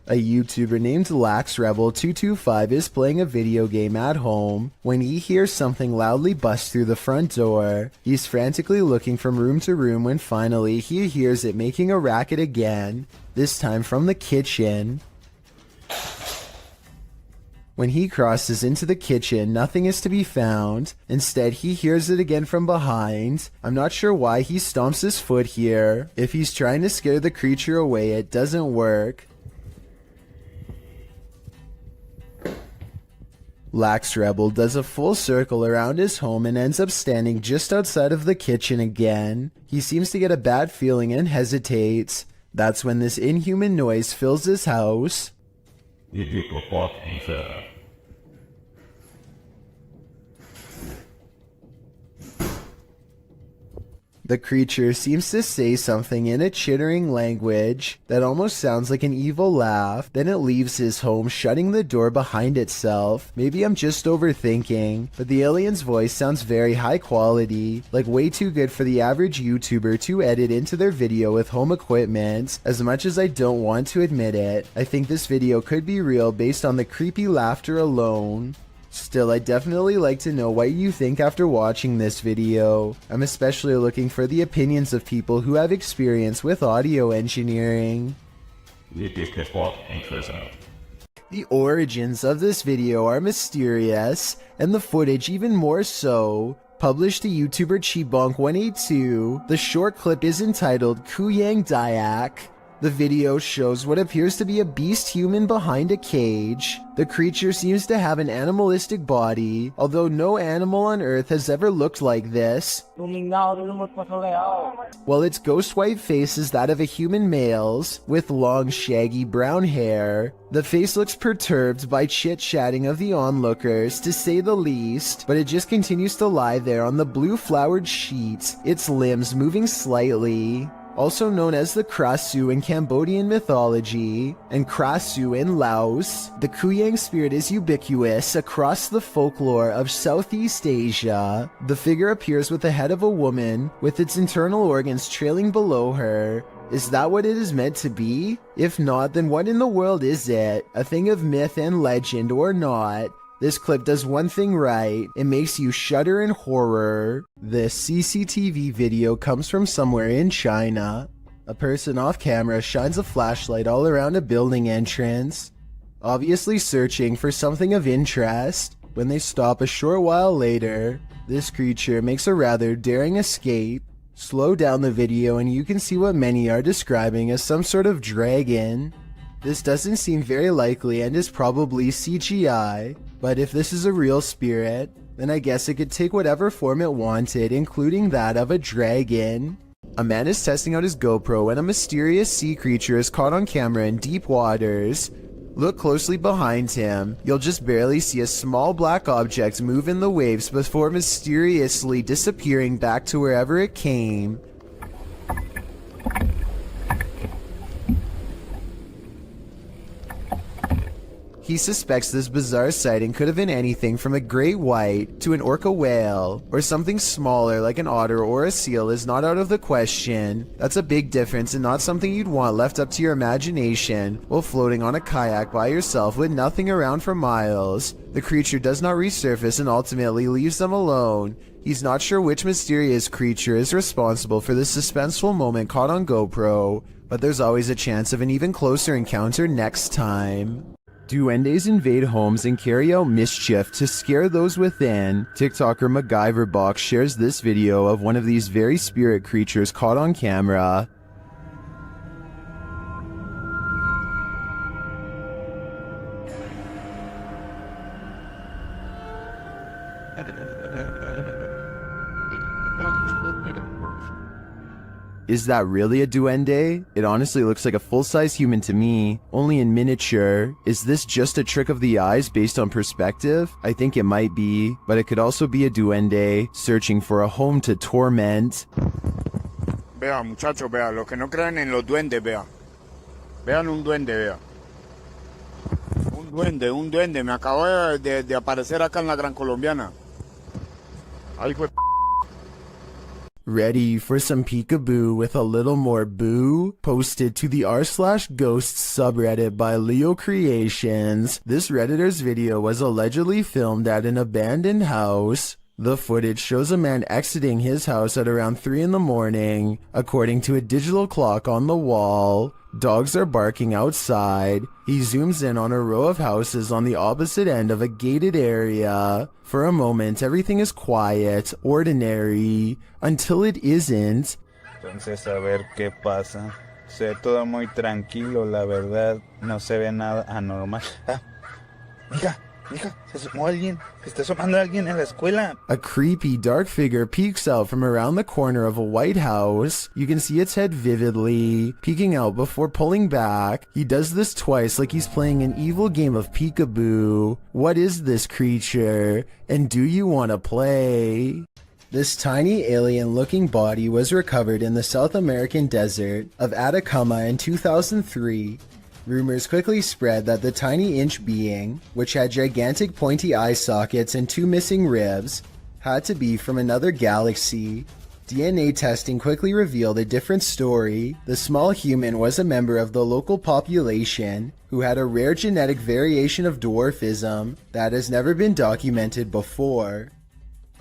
A YouTuber named LaxRebel225 is playing a video game at home when he hears something loudly bust through the front door. He's frantically looking from room to room when finally he hears it making a racket again, this time from the kitchen. When he crosses into the kitchen, nothing is to be found. Instead, he hears it again from behind. I'm not sure why he stomps his foot here. If he's trying to scare the creature away, it doesn't work. LaxRebel does a full circle around his home and ends up standing just outside of the kitchen again. He seems to get a bad feeling and hesitates. That's when this inhuman noise fills his house. The creature seems to say something in a chittering language that almost sounds like an evil laugh. Then it leaves his home, shutting the door behind itself. Maybe I'm just overthinking, but the alien's voice sounds very high quality, like way too good for the average YouTuber to edit into their video with home equipment. As much as I don't want to admit it, I think this video could be real based on the creepy laughter alone. Still, I'd definitely like to know what you think after watching this video. I'm especially looking for the opinions of people who have experience with audio engineering. The origins of this video are mysterious, and the footage even more so. Published to YouTuber Chibonk182, the short clip is entitled Kuyang Dayak. The video shows what appears to be a beast human behind a cage. The creature seems to have an animalistic body, although no animal on Earth has ever looked like this. While its ghost white face is that of a human male's, with long shaggy brown hair. The face looks perturbed by chit-chatting of the onlookers, to say the least, but it just continues to lie there on the blue flowered sheet, its limbs moving slightly. Also known as the Krasu in Cambodian mythology, and Krasu in Laos, the Kuyang spirit is ubiquitous across the folklore of Southeast Asia. The figure appears with the head of a woman, with its internal organs trailing below her. Is that what it is meant to be? If not, then what in the world is it? A thing of myth and legend or not? This clip does one thing right, it makes you shudder in horror. This CCTV video comes from somewhere in China. A person off camera shines a flashlight all around a building entrance, obviously searching for something of interest. When they stop a short while later, this creature makes a rather daring escape. Slow down the video and you can see what many are describing as some sort of dragon. This doesn't seem very likely and is probably CGI, but if this is a real spirit, then I guess it could take whatever form it wanted, including that of a dragon. A man is testing out his GoPro when a mysterious sea creature is caught on camera in deep waters. Look closely behind him. You'll just barely see a small black object move in the waves before mysteriously disappearing back to wherever it came. He suspects this bizarre sighting could have been anything from a great white to an orca whale, or something smaller like an otter or a seal is not out of the question. That's a big difference and not something you'd want left up to your imagination while floating on a kayak by yourself with nothing around for miles. The creature does not resurface and ultimately leaves them alone. He's not sure which mysterious creature is responsible for this suspenseful moment caught on GoPro, but there's always a chance of an even closer encounter next time. Duendes invade homes and carry out mischief to scare those within. TikToker MacGyverBox shares this video of one of these very spirit creatures caught on camera. Is that really a duende? It honestly looks like a full-size human to me, only in miniature. Is this just a trick of the eyes based on perspective? I think it might be, but it could also be a duende searching for a home to torment. Vea, muchachos, vea, los que no crean en los duendes, vea. Vean un duende, vea. Un duende, me acabo de aparecer acá en la Gran Colombiana. Ahí fue. Ready for some peekaboo with a little more boo? Posted to the r/ghosts subreddit by Leo Creations. This Redditor's video was allegedly filmed at an abandoned house. The footage shows a man exiting his house at around 3 in the morning. According to a digital clock on the wall, dogs are barking outside. He zooms in on a row of houses on the opposite end of a gated area. For a moment, everything is quiet, ordinary, until it isn't. Entonces, a ver qué pasa. Se ve todo muy tranquilo, la verdad. No se ve nada anormal. Ah, mija, se asomó alguien. Se está asomando alguien en la escuela. A creepy dark figure peeks out from around the corner of a white house. You can see its head vividly, peeking out before pulling back. He does this twice like he's playing an evil game of peekaboo. What is this creature? And do you want to play? This tiny alien-looking body was recovered in the South American desert of Atacama in 2003. Rumors quickly spread that the tiny inch being, which had gigantic pointy eye sockets and 2 missing ribs, had to be from another galaxy. DNA testing quickly revealed a different story. The small human was a member of the local population who had a rare genetic variation of dwarfism that has never been documented before.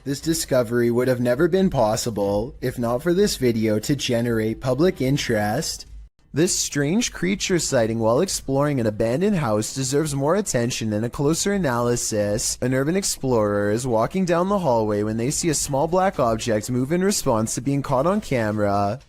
This discovery would have never been possible if not for this video to generate public interest. This strange creature sighting while exploring an abandoned house deserves more attention and a closer analysis. An urban explorer is walking down the hallway when they see a small black object move in response to being caught on camera.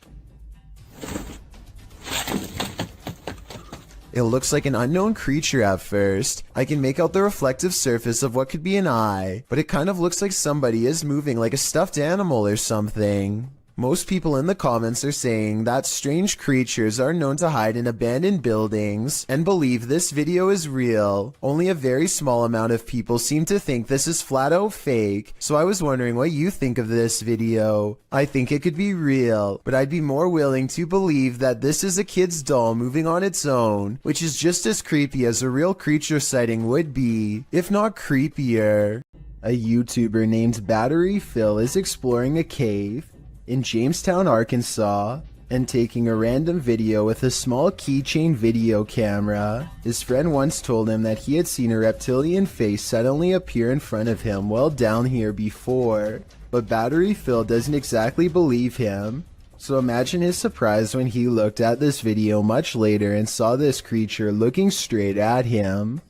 It looks like an unknown creature at first. I can make out the reflective surface of what could be an eye, but it kind of looks like somebody is moving like a stuffed animal or something. Most people in the comments are saying that strange creatures are known to hide in abandoned buildings and believe this video is real. Only a very small amount of people seem to think this is flat out fake, so I was wondering what you think of this video. I think it could be real, but I'd be more willing to believe that this is a kid's doll moving on its own, which is just as creepy as a real creature sighting would be, if not creepier. A YouTuber named Battery Phil is exploring a cave in Jamestown, Arkansas, and taking a random video with a small keychain video camera. His friend once told him that he had seen a reptilian face suddenly appear in front of him while down here before, but Battery Phil doesn't exactly believe him. So imagine his surprise when he looked at this video much later and saw this creature looking straight at him.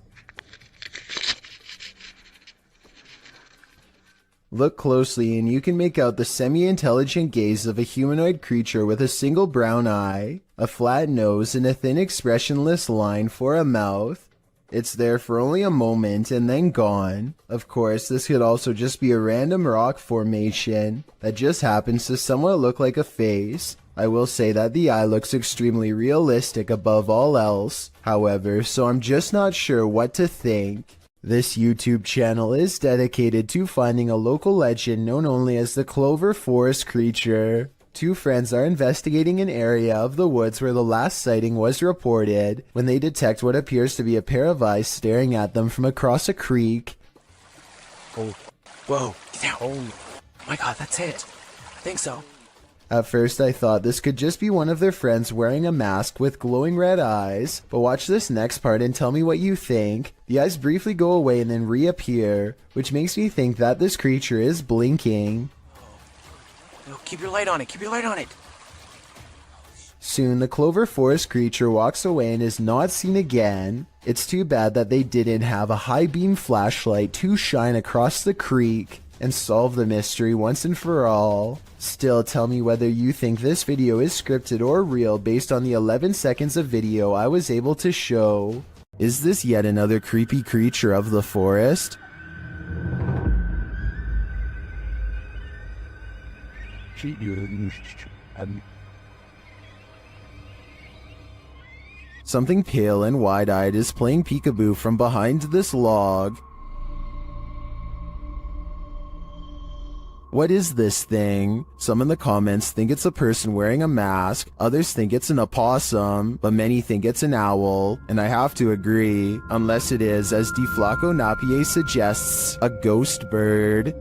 Look closely and you can make out the semi-intelligent gaze of a humanoid creature with a single brown eye, a flat nose, and a thin expressionless line for a mouth. It's there for only a moment and then gone. Of course, this could also just be a random rock formation that just happens to somewhat look like a face. I will say that the eye looks extremely realistic above all else, however, so I'm just not sure what to think. This YouTube channel is dedicated to finding a local legend known only as the Clover Forest creature. Two friends are investigating an area of the woods where the last sighting was reported when they detect what appears to be a pair of eyes staring at them from across a creek. Oh, whoa, get down. Oh my god, that's it. I think so. At first I thought this could just be one of their friends wearing a mask with glowing red eyes, but watch this next part and tell me what you think. The eyes briefly go away and then reappear, which makes me think that this creature is blinking. No, keep your light on it, keep your light on it. Soon the Clover Forest creature walks away and is not seen again. It's too bad that they didn't have a high beam flashlight to shine across the creek and solve the mystery once and for all. Still, tell me whether you think this video is scripted or real based on the 11 seconds of video I was able to show. Is this yet another creepy creature of the forest? Something pale and wide-eyed is playing peekaboo from behind this log. What is this thing? Some in the comments think it's a person wearing a mask, others think it's an opossum, but many think it's an owl, and I have to agree, unless it is, as DeFlaco Napier suggests, a ghost bird.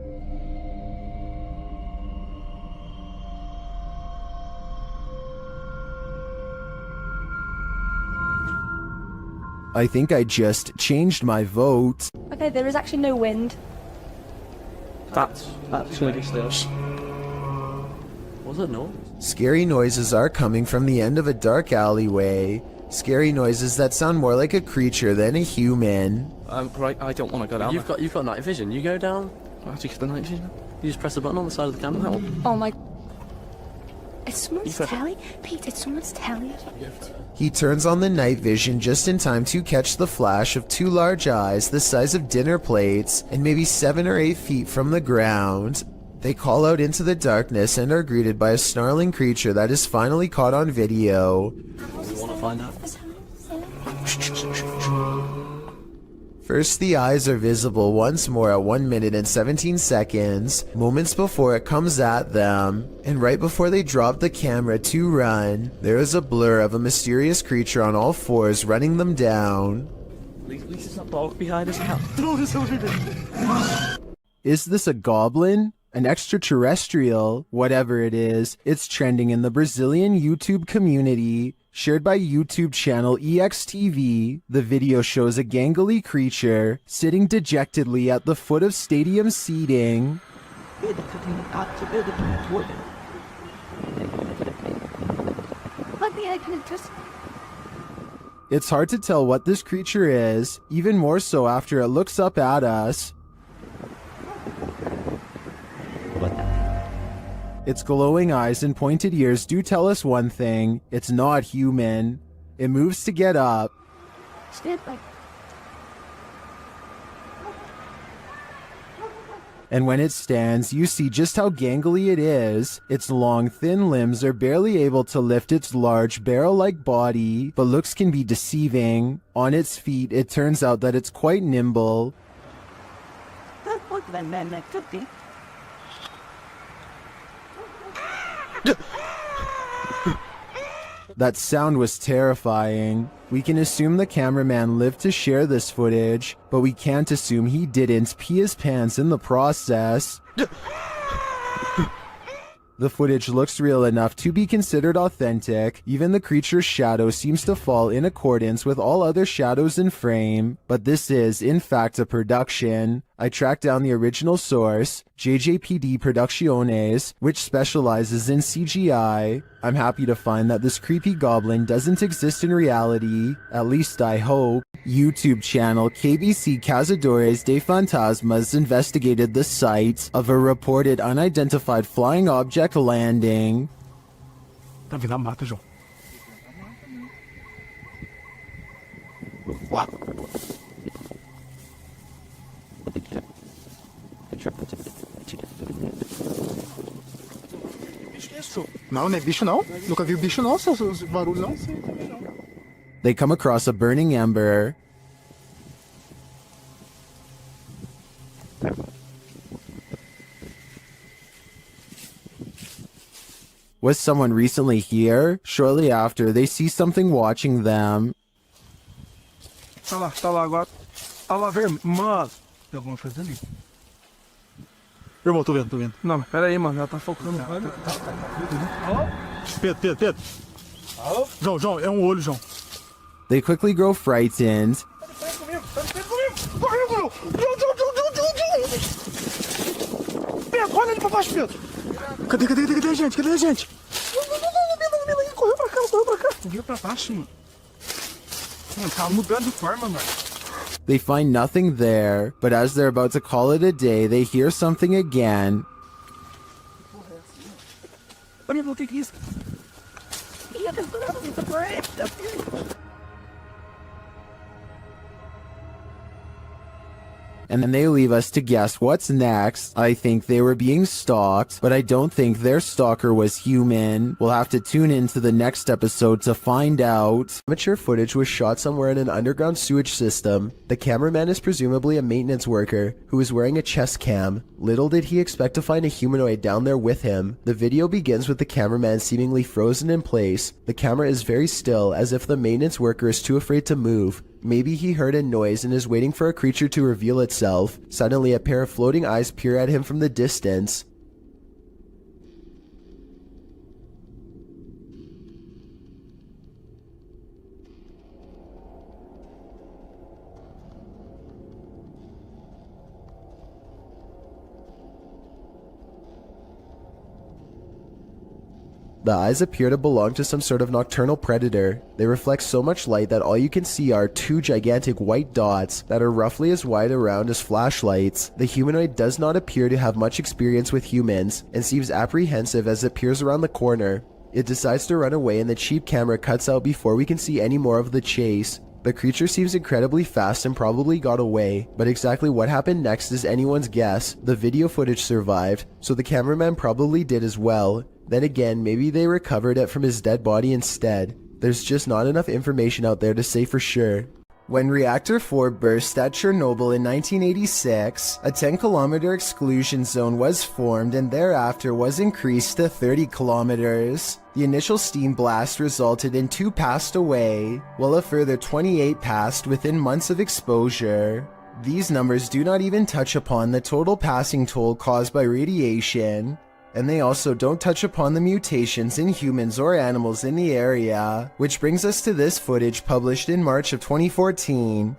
I think I just changed my vote. Okay, there is actually no wind. That's really stairs. Was it no? Scary noises are coming from the end of a dark alleyway. Scary noises that sound more like a creature than a human. Right, I don't want to go down. You've got night vision. You go down. How do you get the night vision? You just press the button on the side of the camera. That one. Oh my... It's someone's telly? Pete, it's someone's telly. He turns on the night vision just in time to catch the flash of two large eyes the size of dinner plates and maybe 7 or 8 feet from the ground. They call out into the darkness and are greeted by a snarling creature that is finally caught on video. You want to find out? First, the eyes are visible once more at 1 minute and 17 seconds, moments before it comes at them. And right before they drop the camera to run, there is a blur of a mysterious creature on all fours running them down. Lisa's not dog behind us now. Throw us over there. Is this a goblin? An extraterrestrial? Whatever it is, it's trending in the Brazilian YouTube community. Shared by YouTube channel EXTV, the video shows a gangly creature sitting dejectedly at the foot of stadium seating. It's hard to tell what this creature is, even more so after it looks up at us. Its glowing eyes and pointed ears do tell us one thing: it's not human. It moves to get up. And when it stands, you see just how gangly it is. Its long, thin limbs are barely able to lift its large, barrel-like body, but looks can be deceiving. On its feet, it turns out that it's quite nimble. That sound was terrifying. We can assume the cameraman lived to share this footage, but we can't assume he didn't pee his pants in the process. The footage looks real enough to be considered authentic. Even the creature's shadow seems to fall in accordance with all other shadows in frame, but this is, in fact, a production. I tracked down the original source, JJPD Producciones, which specializes in CGI. I'm happy to find that this creepy goblin doesn't exist in reality, at least I hope. YouTube channel KBC Cazadores de Fantasmas investigated the site of a reported unidentified flying object landing. Tá vindo a mata, João. Uau. Não, não é bicho não. Nunca vi bicho não, seus barulhos não. They come across a burning ember. Was someone recently here? Shortly after, they see something watching them. Tá lá agora. Tá lá, vermelho. Mano, tem alguma coisa ali. Irmão, tô vendo. Não, mas pera aí, mano, ela tá focando. Pedro. João, é olho, João. They quickly grow frightened. Corre comigo! Pedro, olha ali pra baixo, Pedro! Cadê a gente? Correu pra cá. Vira pra baixo, mano. Mano, tá mudando de forma, mano. They find nothing there, but as they're about to call it a day, they hear something again. Olha o que é isso? And then they leave us to guess what's next. I think they were being stalked, but I don't think their stalker was human. We'll have to tune into the next episode to find out. Amateur footage was shot somewhere in an underground sewage system. The cameraman is presumably a maintenance worker who is wearing a chest cam. Little did he expect to find a humanoid down there with him. The video begins with the cameraman seemingly frozen in place. The camera is very still, as if the maintenance worker is too afraid to move. Maybe he heard a noise and is waiting for a creature to reveal itself. Suddenly, a pair of floating eyes peer at him from the distance. The eyes appear to belong to some sort of nocturnal predator. They reflect so much light that all you can see are two gigantic white dots that are roughly as wide around as flashlights. The humanoid does not appear to have much experience with humans and seems apprehensive as it peers around the corner. It decides to run away and the cheap camera cuts out before we can see any more of the chase. The creature seems incredibly fast and probably got away, but exactly what happened next is anyone's guess. The video footage survived, so the cameraman probably did as well. Then again, maybe they recovered it from his dead body instead. There's just not enough information out there to say for sure. When Reactor 4 burst at Chernobyl in 1986, a 10-kilometer exclusion zone was formed and thereafter was increased to 30 kilometers. The initial steam blast resulted in 2 passed away, while a further 28 passed within months of exposure. These numbers do not even touch upon the total passing toll caused by radiation, and they also don't touch upon the mutations in humans or animals in the area, which brings us to this footage published in March of 2014.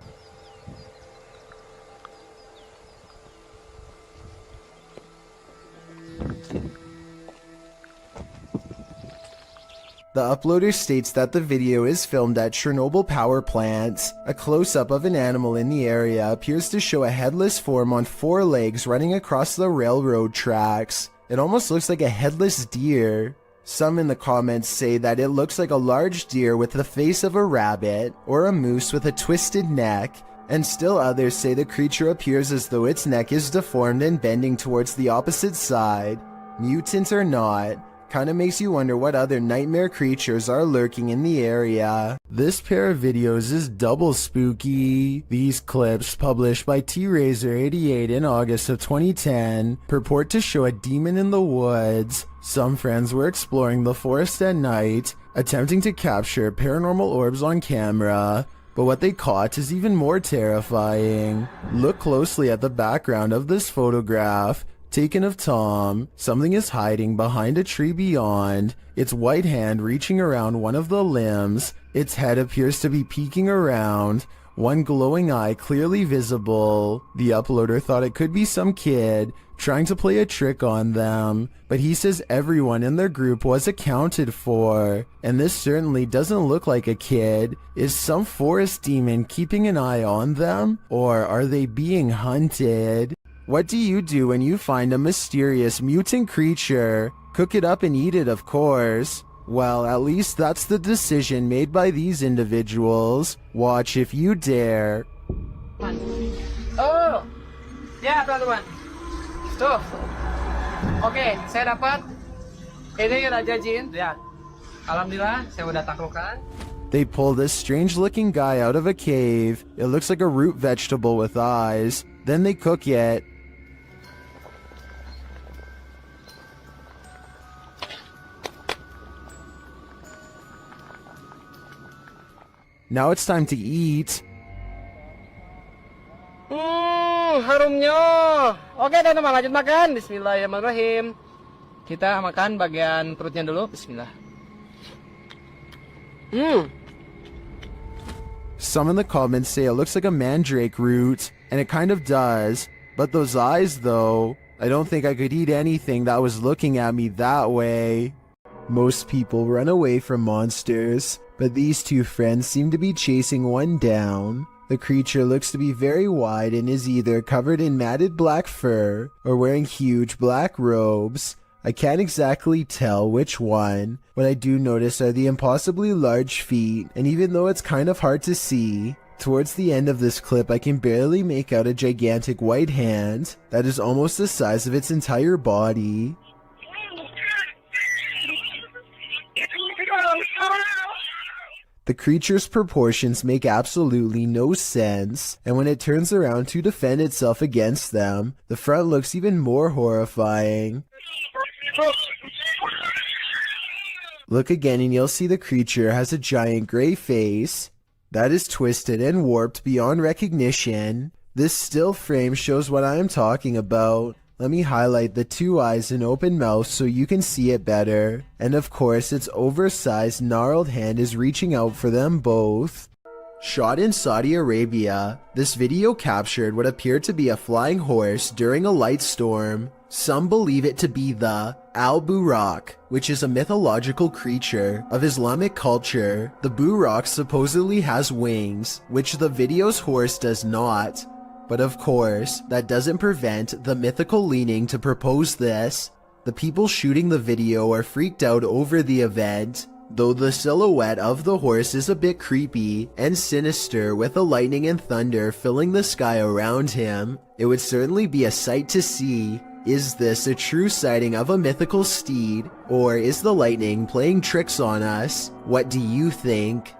The uploader states that the video is filmed at Chernobyl power plant. A close-up of an animal in the area appears to show a headless form on 4 legs running across the railroad tracks. It almost looks like a headless deer. Some in the comments say that it looks like a large deer with the face of a rabbit, or a moose with a twisted neck, and still others say the creature appears as though its neck is deformed and bending towards the opposite side. Mutant or not, kinda makes you wonder what other nightmare creatures are lurking in the area. This pair of videos is double spooky. These clips, published by T-Razor88 in August of 2010, purport to show a demon in the woods. Some friends were exploring the forest at night, attempting to capture paranormal orbs on camera, but what they caught is even more terrifying. Look closely at the background of this photograph. Taken of Tom, something is hiding behind a tree beyond, its white hand reaching around one of the limbs, its head appears to be peeking around, one glowing eye clearly visible. The uploader thought it could be some kid trying to play a trick on them, but he says everyone in their group was accounted for, and this certainly doesn't look like a kid. Is some forest demon keeping an eye on them, or are they being hunted? What do you do when you find a mysterious mutant creature? Cook it up and eat it, of course. Well, at least that's the decision made by these individuals. Watch if you dare. Oh, ya teman-teman. Tuh. Oke, saya dapat. Ini Raja Jin. Lihat. Alhamdulillah, saya udah taklukkan. They pull this strange-looking guy out of a cave. It looks like a root vegetable with eyes. Then they cook it. Now it's time to eat. Harumnya. Oke, teman-teman, lanjut makan. Bismillahirrahmanirrahim. Kita makan bagian perutnya dulu. Bismillah. Some in the comments say it looks like a mandrake root, and it kind of does. But those eyes, though, I don't think I could eat anything that was looking at me that way. Most people run away from monsters, but these two friends seem to be chasing one down. The creature looks to be very wide and is either covered in matted black fur or wearing huge black robes. I can't exactly tell which one. What I do notice are the impossibly large feet, and even though it's kind of hard to see, towards the end of this clip I can barely make out a gigantic white hand that is almost the size of its entire body. The creature's proportions make absolutely no sense, and when it turns around to defend itself against them, the front looks even more horrifying. Look again and you'll see the creature has a giant gray face that is twisted and warped beyond recognition. This still frame shows what I am talking about. Let me highlight the 2 eyes and open mouth so you can see it better. And of course, its oversized, gnarled hand is reaching out for them both. Shot in Saudi Arabia, this video captured what appeared to be a flying horse during a light storm. Some believe it to be the Al-Buraq, which is a mythological creature of Islamic culture. The Buraq supposedly has wings, which the video's horse does not. But of course, that doesn't prevent the mythical leaning to propose this. The people shooting the video are freaked out over the event, though the silhouette of the horse is a bit creepy and sinister with the lightning and thunder filling the sky around him. It would certainly be a sight to see. Is this a true sighting of a mythical steed, or is the lightning playing tricks on us? What do you think?